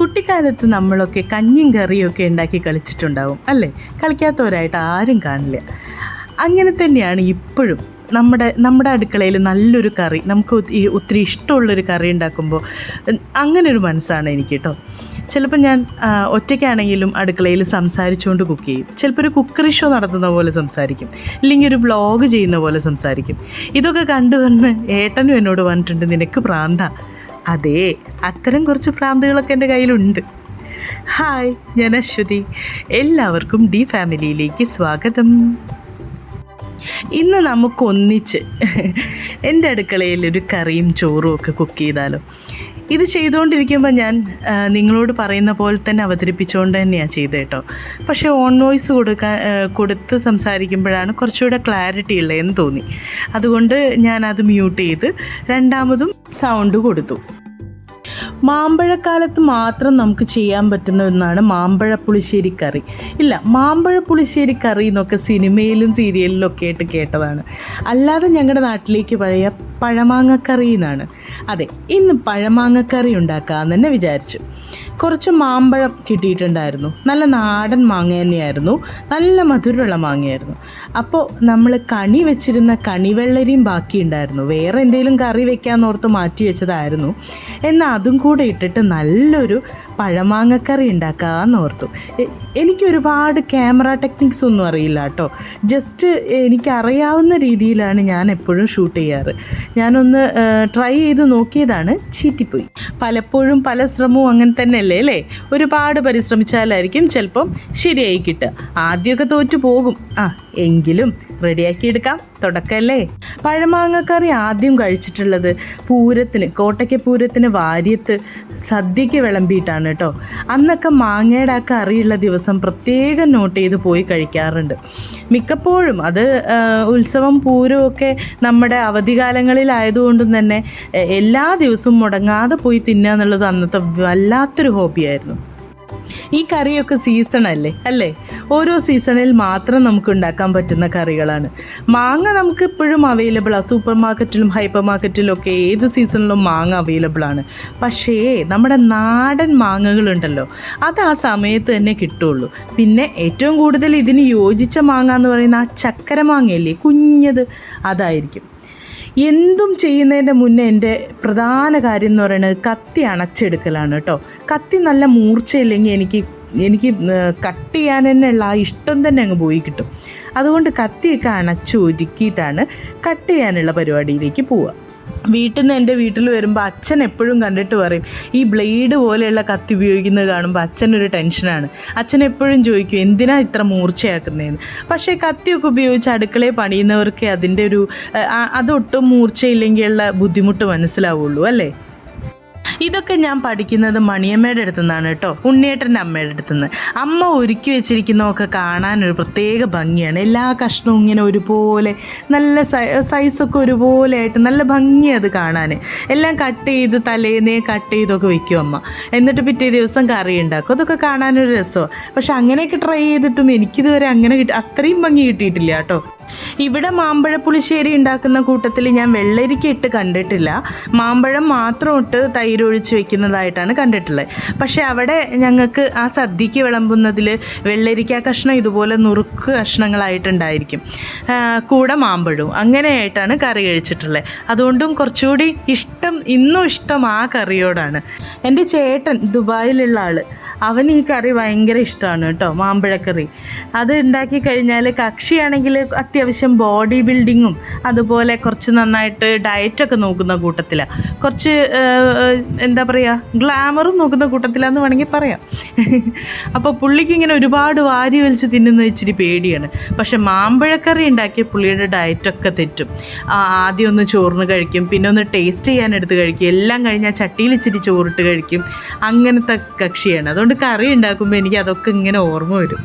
കുട്ടിക്കാലത്ത് നമ്മളൊക്കെ കഞ്ഞിയും കറിയൊക്കെ ഉണ്ടാക്കി കളിച്ചിട്ടുണ്ടാവും അല്ലേ? കളിക്കാത്തവരായിട്ട് ആരും കാണില്ല. അങ്ങനെ തന്നെയാണ് ഇപ്പോഴും നമ്മുടെ അടുക്കളയിൽ നല്ലൊരു കറി, നമുക്ക് ഒത്തിരി ഇഷ്ടമുള്ളൊരു കറി ഉണ്ടാക്കുമ്പോൾ അങ്ങനൊരു മനസ്സാണ് എനിക്ക് കേട്ടോ. ചിലപ്പോൾ ഞാൻ ഒറ്റയ്ക്കാണെങ്കിലും അടുക്കളയിൽ സംസാരിച്ചുകൊണ്ട് കുക്ക് ചെയ്യും. ചിലപ്പോൾ ഒരു കുക്കറി ഷോ നടത്തുന്ന പോലെ സംസാരിക്കും, ഇല്ലെങ്കിൽ ഒരു വ്ളോഗ് ചെയ്യുന്ന പോലെ സംസാരിക്കും. ഇതൊക്കെ കണ്ടുവന്ന് ഏട്ടനും എന്നോട് പറഞ്ഞിട്ടുണ്ട്, നിനക്ക് പ്രാന്താ. അതേ, അത്തരം കുറച്ച് പ്രാന്തുകളൊക്കെ എൻ്റെ കയ്യിലുണ്ട്. ഹായ്, ഞാൻ അശ്വതി. എല്ലാവർക്കും ഡി ഫാമിലിയിലേക്ക് സ്വാഗതം. ഇന്ന് നമുക്കൊന്നിച്ച് എൻ്റെ അടുക്കളയിൽ ഒരു കറിയും ചോറും ഒക്കെ കുക്ക് ചെയ്താലോ? ഇത് ചെയ്തുകൊണ്ടിരിക്കുമ്പോൾ ഞാൻ നിങ്ങളോട് പറയുന്ന പോലെ തന്നെ അവതരിപ്പിച്ചുകൊണ്ട് തന്നെയാണ് ചെയ്തത് കേട്ടോ. പക്ഷേ ഓൺ വോയിസ് കൊടുത്ത് സംസാരിക്കുമ്പോഴാണ് കുറച്ചുകൂടെ ക്ലാരിറ്റി ഉള്ളതെന്ന് തോന്നി. അതുകൊണ്ട് ഞാനത് മ്യൂട്ട് ചെയ്ത് രണ്ടാമതും സൗണ്ട് കൊടുത്തു. മാമ്പഴക്കാലത്ത് മാത്രം നമുക്ക് ചെയ്യാൻ പറ്റുന്ന ഒന്നാണ് മാമ്പഴ പുളിശ്ശേരി കറി. ഇല്ല, മാമ്പഴ പുളിശ്ശേരി കറി എന്നൊക്കെ സിനിമയിലും സീരിയലിലും ഒക്കെ ആയിട്ട് കേട്ടതാണ്. അല്ലാതെ ഞങ്ങളുടെ നാട്ടിലേക്ക് പഴയ പഴമാങ്ങക്കറി എന്നാണ്. അതെ, ഇന്ന് പഴമാങ്ങക്കറി ഉണ്ടാക്കാമെന്ന് തന്നെ വിചാരിച്ചു. കുറച്ച് മാമ്പഴം കിട്ടിയിട്ടുണ്ടായിരുന്നു. നല്ല നാടൻ മാങ്ങ തന്നെയായിരുന്നു, നല്ല മധുരമുള്ള മാങ്ങയായിരുന്നു. അപ്പോൾ നമ്മൾ കണി വെച്ചിരുന്ന കണിവെള്ളരിയും ബാക്കിയുണ്ടായിരുന്നു. വേറെ എന്തെങ്കിലും കറി വെക്കാമെന്നോർത്ത് മാറ്റി വെച്ചതായിരുന്നു. എന്നാൽ അതും കൂടെ ഇട്ടിട്ട് നല്ലൊരു പഴമാങ്ങക്കറി ഉണ്ടാക്കാമെന്ന് ഓർത്തു. എനിക്ക് ഒരുപാട് ക്യാമറ ടെക്നിക്സ് ഒന്നും അറിയില്ല കേട്ടോ. ജസ്റ്റ് എനിക്കറിയാവുന്ന രീതിയിലാണ് ഞാൻ എപ്പോഴും ഷൂട്ട് ചെയ്യാറ്. ഞാനൊന്ന് ട്രൈ ചെയ്ത് നോക്കിയതാണ്, ചീറ്റിപ്പോയി. പലപ്പോഴും പല ശ്രമവും അങ്ങനെ തന്നെയല്ലേ അല്ലേ? ഒരുപാട് പരിശ്രമിച്ചാലായിരിക്കും ചിലപ്പം ശരിയായി കിട്ടുക. ആദ്യമൊക്കെ തോറ്റു പോകും. എങ്കിലും റെഡിയാക്കി എടുക്കാം, തുടക്കമല്ലേ? പഴമാങ്ങക്കറി ആദ്യം കഴിച്ചിട്ടുള്ളത് പൂരത്തിന്, കോട്ടയ്ക്ക് പൂരത്തിന് വാര്യത്ത് സദ്യയ്ക്ക് വിളമ്പിയിട്ടാണ് കേട്ടോ. അന്നൊക്കെ മാങ്ങയുടെ ആ കറിയുള്ള ദിവസം പ്രത്യേകം നോട്ട് ചെയ്ത് പോയി കഴിക്കാറുണ്ട്. മിക്കപ്പോഴും അത് ഉത്സവം പൂരമൊക്കെ നമ്മുടെ അവധികാലങ്ങളിലായതുകൊണ്ടും തന്നെ എല്ലാ ദിവസവും മുടങ്ങാതെ പോയി തിന്നുക എന്നുള്ളത് അന്നത്തെ വല്ലാത്തൊരു ഹോബിയായിരുന്നു. ഈ കറിയൊക്കെ സീസണല്ലേ അല്ലേ? ഓരോ സീസണിൽ മാത്രം നമുക്ക് ഉണ്ടാക്കാൻ പറ്റുന്ന കറികളാണ്. മാങ്ങ നമുക്ക് ഇപ്പോഴും അവൈലബിളാണ്. സൂപ്പർ മാർക്കറ്റിലും ഹൈപ്പർ മാർക്കറ്റിലും ഒക്കെ ഏത് സീസണിലും മാങ്ങ അവൈലബിളാണ്. പക്ഷേ നമ്മുടെ നാടൻ മാങ്ങകളുണ്ടല്ലോ, അത് ആ സമയത്ത് തന്നെ കിട്ടുള്ളൂ. പിന്നെ ഏറ്റവും കൂടുതൽ ഇതിന് യോജിച്ച മാങ്ങ എന്ന് പറയുന്ന ആ ചക്കര മാങ്ങയല്ലേ, കുഞ്ഞത്, അതായിരിക്കും. എന്തും ചെയ്യുന്നതിൻ്റെ മുന്നേ എൻ്റെ പ്രധാന കാര്യം എന്ന് പറയുന്നത് കത്തി അണച്ചെടുക്കലാണ് കേട്ടോ. കത്തി നല്ല മൂർച്ചയില്ലെങ്കിൽ എനിക്ക് കട്ട് ചെയ്യാൻ തന്നെയുള്ള ആ ഇഷ്ടം തന്നെ അങ്ങ് പോയി കിട്ടും. അതുകൊണ്ട് കത്തിയൊക്കെ അണച്ച് ഒരുക്കിയിട്ടാണ് കട്ട് ചെയ്യാനുള്ള പരിപാടിയിലേക്ക് പോവുക. എൻ്റെ വീട്ടിൽ വരുമ്പോൾ അച്ഛൻ എപ്പോഴും കണ്ടിട്ട് പറയും, ഈ ബ്ലേഡ് പോലെയുള്ള കത്തി ഉപയോഗിക്കുന്നത് കാണുമ്പോൾ അച്ഛനൊരു ടെൻഷനാണ്. അച്ഛൻ എപ്പോഴും ചോദിക്കും, എന്തിനാ ഇത്ര മൂർച്ചയാക്കുന്നതെന്ന്. പക്ഷേ കത്തിയൊക്കെ ഉപയോഗിച്ച് അടുക്കളയിൽ പണിയുന്നവർക്ക് അതിൻ്റെ അതൊട്ടും മൂർച്ചയില്ലെങ്കിലുള്ള ബുദ്ധിമുട്ട് മനസ്സിലാവുള്ളൂ അല്ലേ? ഇതൊക്കെ ഞാൻ പഠിക്കുന്നത് മണിയമ്മയുടെ അടുത്തു നിന്നാണ് കേട്ടോ, ഉണ്ണിയേട്ടൻ്റെ അമ്മയുടെ അടുത്തുനിന്ന്. അമ്മ ഒരുക്കി വെച്ചിരിക്കുന്നതൊക്കെ കാണാനൊരു പ്രത്യേക ഭംഗിയാണ്. എല്ലാ കഷ്ണവും ഇങ്ങനെ ഒരുപോലെ നല്ല സൈസൊക്കെ ഒരുപോലെ ആയിട്ട് നല്ല ഭംഗിയാണ് അത് കാണാൻ. എല്ലാം കട്ട് ചെയ്ത് തലേന്നേ കട്ട് ചെയ്തൊക്കെ വെക്കും അമ്മ. എന്നിട്ട് പിറ്റേ ദിവസം കറി ഉണ്ടാക്കും. അതൊക്കെ കാണാനൊരു രസമാണ്. പക്ഷെ അങ്ങനെയൊക്കെ ട്രൈ ചെയ്തിട്ടും എനിക്കിതുവരെ അങ്ങനെ അത്രയും ഭംഗി കിട്ടിയിട്ടില്ല കേട്ടോ. ഇവിടെ മാമ്പഴ പുളിശ്ശേരി ഉണ്ടാക്കുന്ന കൂട്ടത്തിൽ ഞാൻ വെള്ളരിക്ക ഇട്ട് കണ്ടിട്ടില്ല. മാമ്പഴം മാത്രം ഇട്ട് തൈര് ഒഴിച്ച് വെക്കുന്നതായിട്ടാണ് കണ്ടിട്ടുള്ളത്. പക്ഷേ അവിടെ ഞങ്ങൾക്ക് ആ സദ്യക്ക് വിളമ്പുന്നതിൽ വെള്ളരിക്ക കഷ്ണം ഇതുപോലെ നുറുക്ക് കഷ്ണങ്ങളായിട്ടുണ്ടായിരിക്കും, കൂടെ മാമ്പഴവും അങ്ങനെയായിട്ടാണ് കറി കഴിച്ചിട്ടുള്ളത്. അതുകൊണ്ടും കുറച്ചുകൂടി ഇന്നും ഇഷ്ടം ആ കറിയോടാണ്. എൻ്റെ ചേട്ടൻ ദുബായിലുള്ള ആൾ, അവന് ഈ കറി ഭയങ്കര ഇഷ്ടമാണ് കേട്ടോ, മാമ്പഴക്കറി. അത് ഉണ്ടാക്കി കഴിഞ്ഞാൽ കക്ഷിയാണെങ്കിൽ അത്യാവശ്യം ബോഡി ബിൽഡിങ്ങും അതുപോലെ കുറച്ച് നന്നായിട്ട് ഡയറ്റൊക്കെ നോക്കുന്ന കൂട്ടത്തിലാണ്. കുറച്ച് എന്താ പറയുക, ഗ്ലാമറും നോക്കുന്ന കൂട്ടത്തിലാന്ന് വേണമെങ്കിൽ പറയാം. അപ്പോൾ പുള്ളിക്ക് ഇങ്ങനെ ഒരുപാട് വാരി വലിച്ച് തിന്നുന്നത് ഇച്ചിരി പേടിയാണ്. പക്ഷെ മാമ്പഴക്കറി ഉണ്ടാക്കിയ പുള്ളിയുടെ ഡയറ്റൊക്കെ തെറ്റും. ആദ്യം ഒന്ന് ചോറിന് കഴിക്കും, പിന്നെ ഒന്ന് ടേസ്റ്റ് ചെയ്യാനെടുത്ത് കഴിക്കും, എല്ലാം കഴിഞ്ഞാൽ ചട്ടിയിൽ ഇച്ചിരി ചോറിട്ട് കഴിക്കും. അങ്ങനത്തെ കക്ഷിയാണ്. അതുകൊണ്ട് കറി ഉണ്ടാക്കുമ്പോൾ എനിക്ക് അതൊക്കെ ഇങ്ങനെ ഓർമ്മ വരും.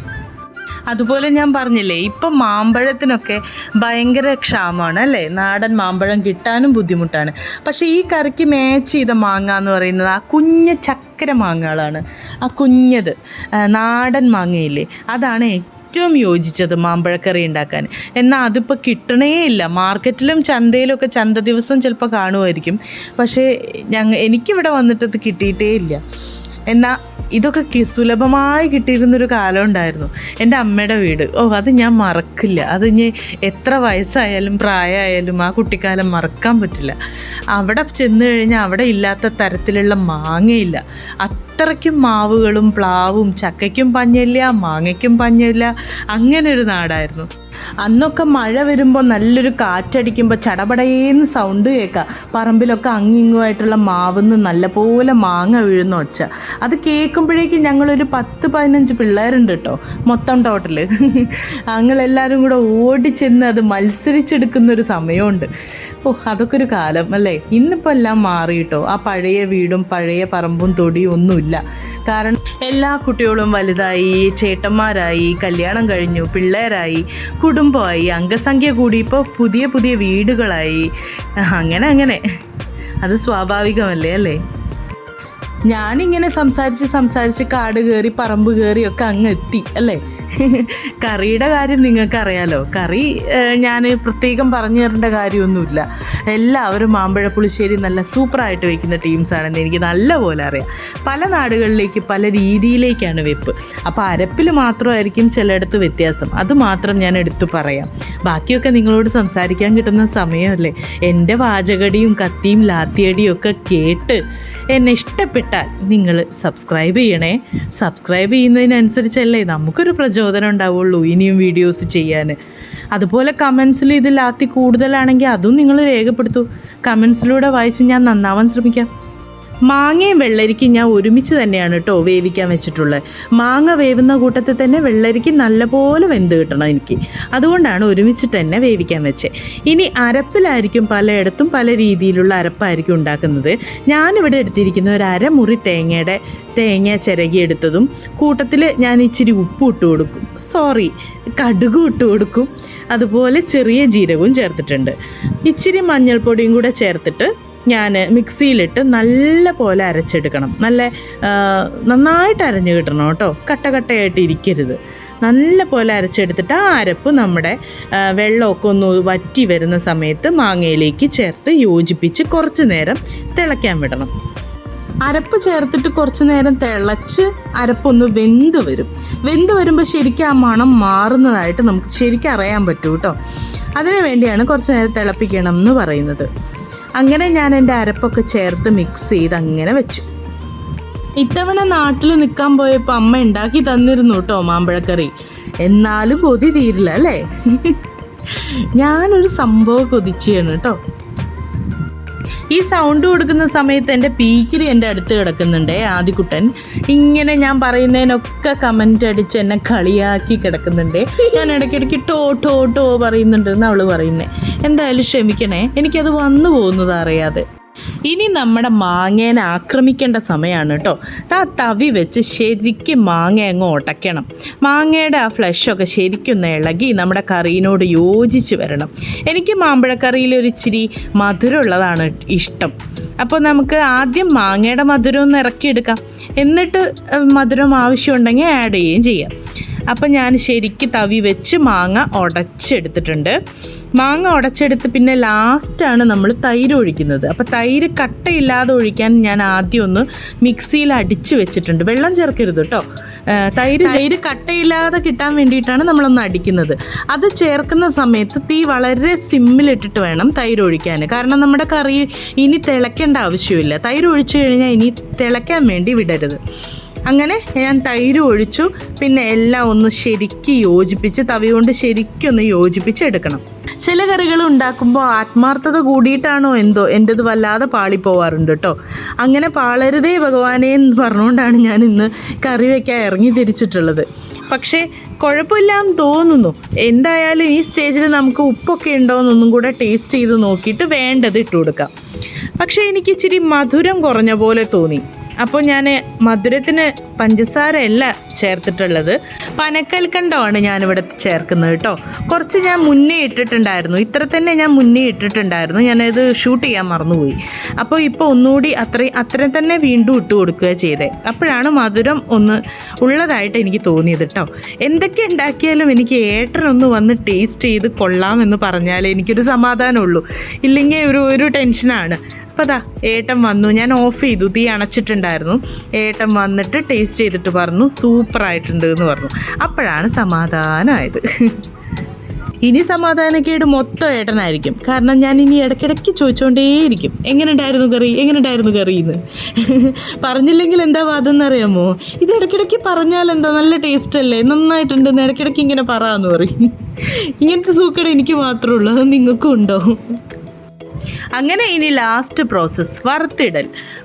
അതുപോലെ ഞാൻ പറഞ്ഞില്ലേ, ഇപ്പം മാമ്പഴത്തിനൊക്കെ ഭയങ്കര ക്ഷാമമാണ് അല്ലേ? നാടൻ മാമ്പഴം കിട്ടാനും ബുദ്ധിമുട്ടാണ്. പക്ഷേ ഈ കറിക്ക് മാച്ച് ചെയ്ത മാങ്ങ എന്ന് പറയുന്നത് ആ കുഞ്ഞ ചക്കര മാങ്ങകളാണ്. ആ കുഞ്ഞത് നാടൻ മാങ്ങയില്ലേ, അതാണ് ഏറ്റവും യോജിച്ചത് മാമ്പഴക്കറി ഉണ്ടാക്കാൻ. എന്നാൽ അതിപ്പോൾ കിട്ടണേ ഇല്ല. മാർക്കറ്റിലും ചന്തയിലൊക്കെ ചന്ത ദിവസം ചിലപ്പോൾ കാണുമായിരിക്കും. പക്ഷേ എനിക്കിവിടെ വന്നിട്ടത് കിട്ടിയിട്ടേ ഇല്ല. എന്നാൽ ഇതൊക്കെ സുലഭമായി കിട്ടിയിരുന്നൊരു കാലം ഉണ്ടായിരുന്നു. എൻ്റെ അമ്മയുടെ വീട്, അത് ഞാൻ മറക്കില്ല. അത് ഇനി എത്ര വയസ്സായാലും പ്രായമായാലും ആ കുട്ടിക്കാലം മറക്കാൻ പറ്റില്ല. അവിടെ ചെന്ന് കഴിഞ്ഞാൽ അവിടെ ഇല്ലാത്ത തരത്തിലുള്ള മാങ്ങയില്ല. അത്രയ്ക്കും മാവുകളും പ്ലാവും, ചക്കയ്ക്കും പഞ്ഞില്ല, മാങ്ങയ്ക്കും പഞ്ഞില്ല, അങ്ങനെ ഒരു നാടായിരുന്നു. അന്നൊക്കെ മഴ വരുമ്പോൾ നല്ലൊരു കാറ്റടിക്കുമ്പോൾ ചടപടയേന്ന് സൗണ്ട് കേൾക്കാം. പറമ്പിലൊക്കെ അങ്ങിങ്ങുമായിട്ടുള്ള മാവുന്ന് നല്ലപോലെ മാങ്ങ വീഴുന്ന ഒച്ച. അത് കേൾക്കുമ്പോഴേക്കും ഞങ്ങളൊരു 10-15 പിള്ളേരുണ്ട് കേട്ടോ, മൊത്തം ടോട്ടൽ. ഞങ്ങളെല്ലാവരും കൂടെ ഓടിച്ചെന്ന് അത് മത്സരിച്ചെടുക്കുന്നൊരു സമയമുണ്ട്. അതൊക്കെ ഒരു കാലം അല്ലേ. ഇന്നിപ്പോൾ എല്ലാം മാറിയിട്ടോ. ആ പഴയ വീടും പഴയ പറമ്പും തൊടിയും ഒന്നുമില്ല. കാരണം എല്ലാ കുട്ടികളും വലുതായി, ചേട്ടന്മാരായി, കല്യാണം കഴിഞ്ഞു, പിള്ളേരായി, കുടുംബമായി, അംഗസംഖ്യ കൂടി, ഇപ്പോൾ പുതിയ പുതിയ വീടുകളായി. അങ്ങനെ അത് സ്വാഭാവികമല്ലേ അല്ലേ. ഞാനിങ്ങനെ സംസാരിച്ച് കാട് കയറി പറമ്പ് കയറിയൊക്കെ അങ്ങ് എത്തി അല്ലേ. കറിയുടെ കാര്യം നിങ്ങൾക്കറിയാലോ. കറി ഞാൻ പ്രത്യേകം പറഞ്ഞു തരേണ്ട കാര്യമൊന്നുമില്ല. എല്ലാവരും മാമ്പഴ പുളിശ്ശേരി നല്ല സൂപ്പറായിട്ട് വയ്ക്കുന്ന ടീംസാണെന്ന് എനിക്ക് നല്ലപോലെ അറിയാം. പല നാടുകളിലേക്ക് പല രീതിയിലേക്കാണ് വെപ്പ്. അപ്പോൾ അരപ്പിൽ മാത്രമായിരിക്കും ചിലയിടത്ത് വ്യത്യാസം. അത് മാത്രം ഞാൻ എടുത്തു പറയാം. ബാക്കിയൊക്കെ നിങ്ങളോട് സംസാരിക്കാൻ കിട്ടുന്ന സമയമല്ലേ. എൻ്റെ വാചകടിയും കത്തിയും ലാത്തിയടിയും ഒക്കെ കേട്ട് എന്നെ ഇഷ്ടപ്പെട്ടാൽ നിങ്ങൾ സബ്സ്ക്രൈബ് ചെയ്യണേ. സബ്സ്ക്രൈബ് ചെയ്യുന്നതിനനുസരിച്ചല്ലേ നമുക്കൊരു പ്രചോദനം ഉണ്ടാവുള്ളൂ ഇനിയും വീഡിയോസ് ചെയ്യാൻ. അതുപോലെ കമൻസിൽ ഇത് ലാത്തി കൂടുതലാണെങ്കിൽ അതും നിങ്ങൾ രേഖപ്പെടുത്തൂ. കമൻസിലൂടെ വായിച്ച് ഞാൻ നന്നാവാൻ ശ്രമിക്കാം. മാങ്ങയും വെള്ളരിക്കും ഞാൻ ഒരുമിച്ച് തന്നെയാണ് കേട്ടോ വേവിക്കാൻ വെച്ചിട്ടുള്ളത്. മാങ്ങ വേവുന്ന കൂട്ടത്തിൽ തന്നെ വെള്ളരിക്ക് നല്ലപോലെ വെന്ത് കിട്ടണം എനിക്ക്. അതുകൊണ്ടാണ് ഒരുമിച്ചിട്ട് തന്നെ വേവിക്കാൻ വെച്ചത്. ഇനി അരപ്പിലായിരിക്കും പലയിടത്തും പല രീതിയിലുള്ള അരപ്പായിരിക്കും ഉണ്ടാക്കുന്നത്. ഞാനിവിടെ എടുത്തിരിക്കുന്ന ഒരു അരമുറി തേങ്ങ ചിരകിയെടുത്തതും കൂട്ടത്തിൽ ഞാൻ ഇച്ചിരി ഉപ്പ് ഇട്ട് കൊടുക്കും, കടുകും ഇട്ട് കൊടുക്കും. അതുപോലെ ചെറിയ ജീരകവും ചേർത്തിട്ടുണ്ട്. ഇച്ചിരി മഞ്ഞൾപ്പൊടിയും കൂടെ ചേർത്തിട്ട് ഞാൻ മിക്സിയിലിട്ട് നല്ല പോലെ അരച്ചെടുക്കണം. നന്നായിട്ട് അരഞ്ഞു കിട്ടണം കേട്ടോ, കട്ടയായിട്ട് ഇരിക്കരുത്. നല്ല പോലെ അരച്ചെടുത്തിട്ട് ആ അരപ്പ് നമ്മുടെ വെള്ളമൊക്കെ ഒന്ന് വറ്റി വരുന്ന സമയത്ത് മാങ്ങയിലേക്ക് ചേർത്ത് യോജിപ്പിച്ച് കുറച്ച് നേരം തിളയ്ക്കാൻ വിടണം. അരപ്പ് ചേർത്തിട്ട് കുറച്ച് നേരം തിളച്ച് അരപ്പൊന്ന് വെന്ത് വരുമ്പോൾ ശരിക്കും ആ മണം മാറുന്നതായിട്ട് നമുക്ക് ശരിക്കും അറിയാൻ പറ്റും കേട്ടോ. അതിനു വേണ്ടിയാണ് കുറച്ച് നേരം തിളപ്പിക്കണം എന്ന് പറയുന്നത്. അങ്ങനെ ഞാൻ എൻ്റെ അരപ്പൊക്കെ ചേർത്ത് മിക്സ് ചെയ്ത് അങ്ങനെ വെച്ചു. ഇത്തവണ നാട്ടിൽ നിൽക്കാൻ പോയപ്പോൾ അമ്മ ഉണ്ടാക്കി തന്നിരുന്നു കേട്ടോ മാമ്പഴക്കറി. എന്നാലും കൊതി തീരില്ല അല്ലേ. ഞാനൊരു സംഭവം കൊതിച്ചാണ് കേട്ടോ. ഈ സൗണ്ട് കൊടുക്കുന്ന സമയത്ത് എൻ്റെ പീക്കിരി എൻ്റെ അടുത്ത് കിടക്കുന്നുണ്ടേ ആദിക്കുട്ടൻ. ഇങ്ങനെ ഞാൻ പറയുന്നതിനൊക്കെ കമൻ്റ് അടിച്ച് എന്നെ കളിയാക്കി കിടക്കുന്നുണ്ടേ. ഞാൻ ഇടയ്ക്കിടയ്ക്ക് ടോ പറയുന്നുണ്ടെന്ന് അവൾ പറയുന്നത്. എന്തായാലും ക്ഷമിക്കണേ, എനിക്കത് വന്നു പോകുന്നത് അറിയാതെ. ഇനി നമ്മുടെ മാങ്ങേനെ ആക്രമിക്കേണ്ട സമയമാണ് കേട്ടോ. ആ തവി വെച്ച് ശരിക്കും മാങ്ങ അങ്ങ് ഉടയ്ക്കണം. മാങ്ങയുടെ ആ ഫ്ലഷൊക്കെ ശരിക്കും ഇളകി നമ്മുടെ കറിയിനോട് യോജിച്ച് വരണം. എനിക്ക് മാമ്പഴക്കറിയിൽ ഒരു ഇച്ചിരി മധുരമുള്ളതാണ് ഇഷ്ടം. അപ്പോൾ നമുക്ക് ആദ്യം മാങ്ങയുടെ മധുരം ഒന്ന് ഇറക്കിയെടുക്കാം, എന്നിട്ട് മധുരം ആവശ്യമുണ്ടെങ്കിൽ ആഡ് ചെയ്യുകയും ചെയ്യാം. അപ്പം ഞാൻ ശരിക്കും തവി വെച്ച് മാങ്ങ ഉടച്ചെടുത്തിട്ടുണ്ട്. മാങ്ങ ഉടച്ചെടുത്ത് പിന്നെ ലാസ്റ്റാണ് നമ്മൾ തൈര് ഒഴിക്കുന്നത്. അപ്പോൾ തൈര് കട്ടയില്ലാതെ ഒഴിക്കാൻ ഞാൻ ആദ്യം ഒന്ന് മിക്സിയിൽ അടിച്ച് വെച്ചിട്ടുണ്ട്. വെള്ളം ചേർക്കരുത് കേട്ടോ. തൈര് കട്ടയില്ലാതെ കിട്ടാൻ വേണ്ടിയിട്ടാണ് നമ്മളൊന്ന് അടിക്കുന്നത്. അത് ചേർക്കുന്ന സമയത്ത് തീ വളരെ സിമ്മിലിട്ടിട്ട് വേണം തൈര് ഒഴിക്കാൻ. കാരണം നമ്മുടെ കറി ഇനി തിളയ്ക്കേണ്ട ആവശ്യമില്ല. തൈര് ഒഴിച്ചു കഴിഞ്ഞാൽ ഇനി തിളയ്ക്കാൻ വേണ്ടി വിടരുത്. അങ്ങനെ ഞാൻ തൈര് ഒഴിച്ചു. പിന്നെ എല്ലാം ഒന്ന് ശരിക്കും യോജിപ്പിച്ച് തവി കൊണ്ട് ശരിക്കും ഒന്ന് യോജിപ്പിച്ചെടുക്കണം. ചില കറികൾ ഉണ്ടാക്കുമ്പോൾ ആത്മാർത്ഥത കൂടിയിട്ടാണോ എന്തോ എൻ്റെത് വല്ലാതെ പാളിപ്പോവാറുണ്ട് കേട്ടോ. അങ്ങനെ പാളരുതേ ഭഗവാനേ എന്ന് പറഞ്ഞുകൊണ്ടാണ് ഞാൻ ഇന്ന് കറി വയ്ക്കാൻ ഇറങ്ങി തിരിച്ചിട്ടുള്ളത്. പക്ഷേ കുഴപ്പമില്ലാന്ന് തോന്നുന്നു. എന്തായാലും ഈ സ്റ്റേജിൽ നമുക്ക് ഉപ്പൊക്കെ ഉണ്ടോ എന്നൊന്നും കൂടെ ടേസ്റ്റ് ചെയ്ത് നോക്കിയിട്ട് വേണ്ടത് ഇട്ട് കൊടുക്കാം. പക്ഷേ എനിക്ക് ഇച്ചിരി മധുരം കുറഞ്ഞ പോലെ തോന്നി. അപ്പോൾ ഞാൻ മധുരത്തിന് പഞ്ചസാരയല്ല ചേർത്തിട്ടുള്ളത്, പനക്കൽക്കണ്ടമാണ് ഞാനിവിടെ ചേർക്കുന്നത് കേട്ടോ. കുറച്ച് ഞാൻ മുന്നേ ഇട്ടിട്ടുണ്ടായിരുന്നു, ഇത്ര തന്നെ ഞാൻ മുന്നേ ഇട്ടിട്ടുണ്ടായിരുന്നു. ഞാനത് ഷൂട്ട് ചെയ്യാൻ മറന്നുപോയി. അപ്പോൾ ഇപ്പോൾ ഒന്നുകൂടി അത്രയും തന്നെ വീണ്ടും ഇട്ട് കൊടുക്കുക ചെയ്തേ. അപ്പോഴാണ് മധുരം ഒന്ന് ഉള്ളതായിട്ട് എനിക്ക് തോന്നിയത് കേട്ടോ. എന്തൊക്കെ ഉണ്ടാക്കിയാലും എനിക്ക് ഏട്ടനൊന്ന് വന്ന് ടേസ്റ്റ് ചെയ്ത് കൊള്ളാമെന്ന് പറഞ്ഞാലേ എനിക്കൊരു സമാധാനമുള്ളൂ. ഇല്ലെങ്കിൽ ഒരു ടെൻഷനാണ്. അപ്പോൾ ദാ ഏട്ടൻ വന്നു. ഞാൻ ഓഫ് ചെയ്തു, തീ അണച്ചിട്ടുണ്ടായിരുന്നു. ഏട്ടൻ വന്നിട്ട് ടേസ്റ്റ് ചെയ്തിട്ട് പറഞ്ഞു സൂപ്പറായിട്ടുണ്ട് എന്ന് പറഞ്ഞു. അപ്പോഴാണ് സമാധാനമായത്. ഇനി സമാധാനക്കേട് മൊത്തം ഏട്ടനായിരിക്കും. കാരണം ഞാൻ ഇനി ഇടയ്ക്കിടയ്ക്ക് ചോദിച്ചുകൊണ്ടേയിരിക്കും എങ്ങനെ ഉണ്ടായിരുന്നു കറി എന്ന്. പറഞ്ഞില്ലെങ്കിൽ എന്താ വാദം എന്നറിയാമോ? ഇത് ഇടയ്ക്കിടയ്ക്ക് പറഞ്ഞാൽ എന്താ, നല്ല ടേസ്റ്റ് അല്ലേ, നന്നായിട്ടുണ്ടെന്ന് ഇടയ്ക്കിടയ്ക്ക് ഇങ്ങനെ പറയാമെന്ന് പറയും. ഇങ്ങനത്തെ സൂക്കേട് എനിക്ക് മാത്രമേ ഉള്ളൂ, അത് നിങ്ങൾക്കും ഉണ്ടോ? അങ്ങനെ ഇനി ലാസ്റ്റ് പ്രോസസ്സ്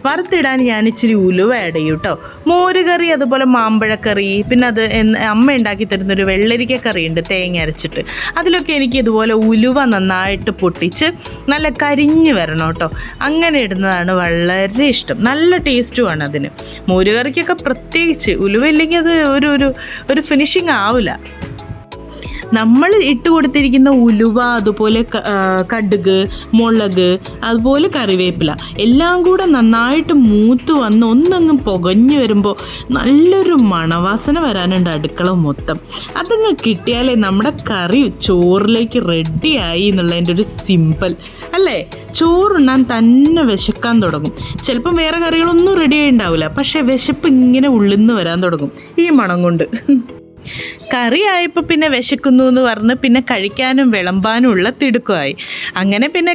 വറുത്തിടാൻ ഞാൻ ഇച്ചിരി ഉലുവ ആഡ് ചെയ്യും കേട്ടോ. മോരുകറി, അതുപോലെ മാമ്പഴക്കറി, പിന്നെ അത് അമ്മ ഉണ്ടാക്കി തരുന്നൊരു വെള്ളരിക്ക കറിയുണ്ട് തേങ്ങ അരച്ചിട്ട്. അതിലൊക്കെ എനിക്ക് ഇതുപോലെ ഉലുവ നന്നായിട്ട് പൊട്ടിച്ച് നല്ല കരിഞ്ഞ് വരണം കേട്ടോ. അങ്ങനെ ഇടുന്നതാണ് വളരെ ഇഷ്ടം. നല്ല ടേസ്റ്റുമാണ് അതിന്. മോരുകറിക്കൊക്കെ പ്രത്യേകിച്ച് ഉലുവ ഇല്ലെങ്കിൽ അത് ഒരു ഫിനിഷിങ് ആവില്ല. നമ്മൾ ഇട്ട് കൊടുത്തിരിക്കുന്ന ഉലുവ, അതുപോലെ കടുക്, മുളക്, അതുപോലെ കറിവേപ്പില എല്ലാം കൂടെ നന്നായിട്ട് മൂത്ത് വന്ന് ഒന്നങ്ങ് പുകഞ്ഞു വരുമ്പോൾ നല്ലൊരു മണവാസന വരാനുണ്ട് അടുക്കള മൊത്തം. അതങ്ങ് കിട്ടിയാലേ നമ്മുടെ കറി ചോറിലേക്ക് റെഡിയായി എന്നുള്ളതിൻ്റെ ഒരു സിമ്പിൾ അല്ലേ. ചോറുണ്ണാൻ തന്നെ വിശക്കാൻ തുടങ്ങും. ചിലപ്പം വേറെ കറികളൊന്നും റെഡിയായി ഉണ്ടാവില്ല, പക്ഷേ വിശപ്പ് ഇങ്ങനെ ഉള്ളിൽ നിന്ന് വരാൻ തുടങ്ങും ഈ മണം കൊണ്ട്. കറി ആയപ്പോൾ പിന്നെ വിശക്കുന്നു എന്ന് പറഞ്ഞ് പിന്നെ കഴിക്കാനും വിളമ്പാനും ഉള്ള തിടുക്കമായി. അങ്ങനെ പിന്നെ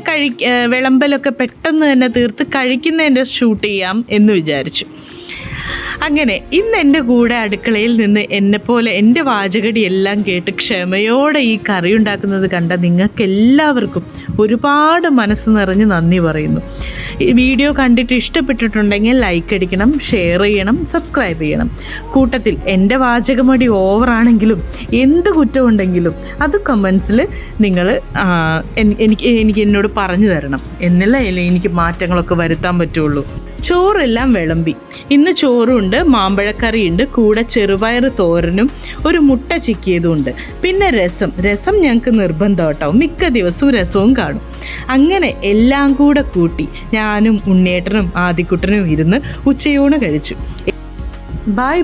വിളമ്പലൊക്കെ പെട്ടെന്ന് തന്നെ തീർത്ത് കഴിക്കുന്നതിൻ്റെ ഷൂട്ട് ചെയ്യാം എന്ന് വിചാരിച്ചു. അങ്ങനെ ഇന്ന് എൻ്റെ കൂടെ അടുക്കളയിൽ നിന്ന് എന്നെപ്പോലെ എൻ്റെ വാചകടി എല്ലാം കേട്ട് ക്ഷമയോടെ ഈ കറി ഉണ്ടാക്കുന്നത് കണ്ട നിങ്ങൾക്ക് എല്ലാവർക്കും ഒരുപാട് മനസ്സ് നിറഞ്ഞ് നന്ദി പറയുന്നു. ഈ വീഡിയോ കണ്ടിട്ട് ഇഷ്ടപ്പെട്ടിട്ടുണ്ടെങ്കിൽ ലൈക്ക് അടിക്കണം, ഷെയർ ചെയ്യണം, സബ്സ്ക്രൈബ് ചെയ്യണം. കൂട്ടത്തിൽ എൻ്റെ വാചകമടി ഓവറാണെങ്കിലും എന്ത് കുറ്റമുണ്ടെങ്കിലും അത് കമൻസിൽ നിങ്ങൾ എനിക്ക് എന്നോട് പറഞ്ഞു തരണം. എന്നല്ലേ എനിക്ക് മാറ്റങ്ങളൊക്കെ വരുത്താൻ പറ്റുള്ളൂ. ചോറെല്ലാം വിളമ്പി. ഇന്ന് ചോറുണ്ട്, മാമ്പഴക്കറിയുണ്ട്, കൂടെ ചെറുപയർ തോരനും ഒരു മുട്ട ചിക്കിയതും ഉണ്ട്. പിന്നെ രസം ഞങ്ങൾക്ക് നിർബന്ധം കേട്ടോ. മിക്ക ദിവസവും രസവും കാണും. അങ്ങനെ എല്ലാം കൂടെ കൂട്ടി ഞാനും ഉണ്ണിയേട്ടനും ആദിക്കുട്ടനും ഇരുന്ന് ഉച്ചയൂണ് കഴിച്ചു. ബൈ.